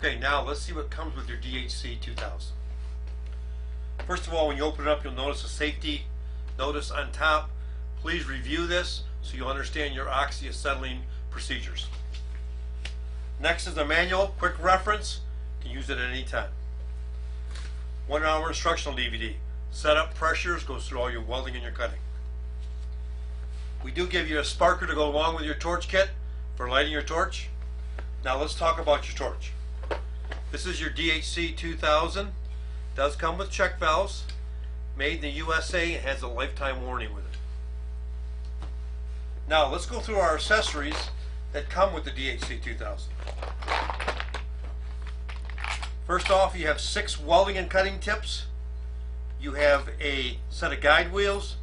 Okay, now let's see what comes with your DHC2000. First of all, when you open it up, you'll notice a safety notice on top. Please review this so you'll understand your oxyacetylene procedures. Next is a manual, quick reference. You can use it at any time. 1 hour instructional DVD. Setup, pressures, goes through all your welding and your cutting. We do give you a sparker to go along with your torch kit for lighting your torch. Now let's talk about your torch. This is your DHC2000. Does come with check valves. Made in the USA and has a lifetime warranty with it. Now let's go through our accessories that come with the DHC2000. First off, you have 6 welding and cutting tips. You have a set of guide wheels,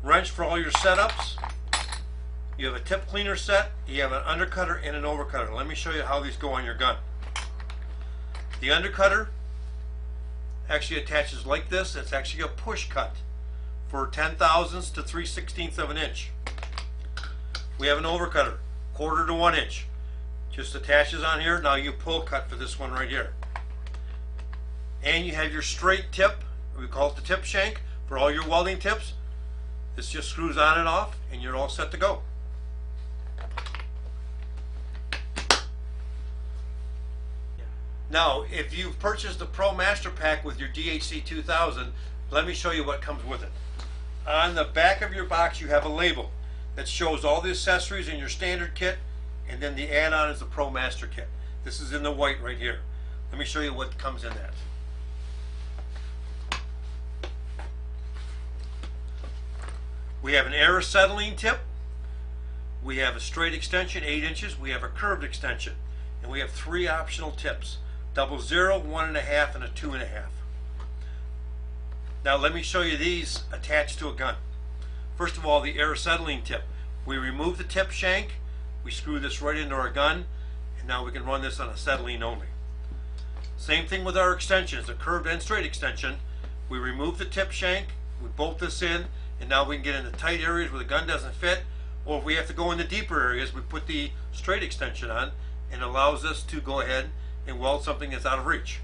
wrench for all your setups. You have a tip cleaner set. You have an undercutter and an overcutter. Let me show you how these go on your gun. The undercutter actually attaches like this. It's actually a push cut for 10/1000ths to 3/16ths of an inch. We have an overcutter, 1/4 to 1 inch. Just attaches on here. Now you pull cut for this one right here. And you have your straight tip. We call it the tip shank for all your welding tips. This just screws on and off and you're all set to go. Now, if you've purchased the Pro Master Pack with your DHC2000, let me show you what comes with it. On the back of your box, you have a label that shows all the accessories in your standard kit, and then the add-on is the Pro Master Kit. This is in the white right here. Let me show you what comes in that. We have an acetylene tip. We have a straight extension, 8 inches. We have a curved extension. And we have 3 optional tips. 00, 1.5, and a 2.5. Now let me show you these attached to a gun. First of all, the acetylene tip. We remove the tip shank, we screw this right into our gun, and now we can run this on acetylene only. Same thing with our extensions, the curved and straight extension. We remove the tip shank, we bolt this in, and now we can get into tight areas where the gun doesn't fit, or if we have to go into deeper areas, we put the straight extension on, and it allows us to go ahead and weld something that's out of reach.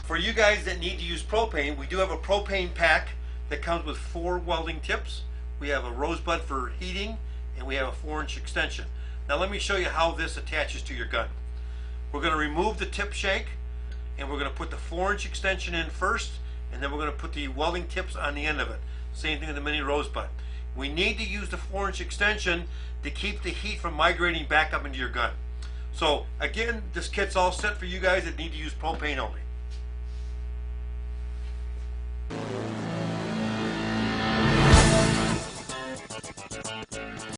For you guys that need to use propane, we do have a propane pack that comes with 4 welding tips. We have a rosebud for heating, and we have a 4-inch extension. Now let me show you how this attaches to your gun. We're going to remove the tip shank, and we're going to put the 4-inch extension in first, and then we're going to put the welding tips on the end of it. Same thing with the mini rosebud. We need to use the 4-inch extension to keep the heat from migrating back up into your gun. So again, this kit's all set for you guys that need to use propane only.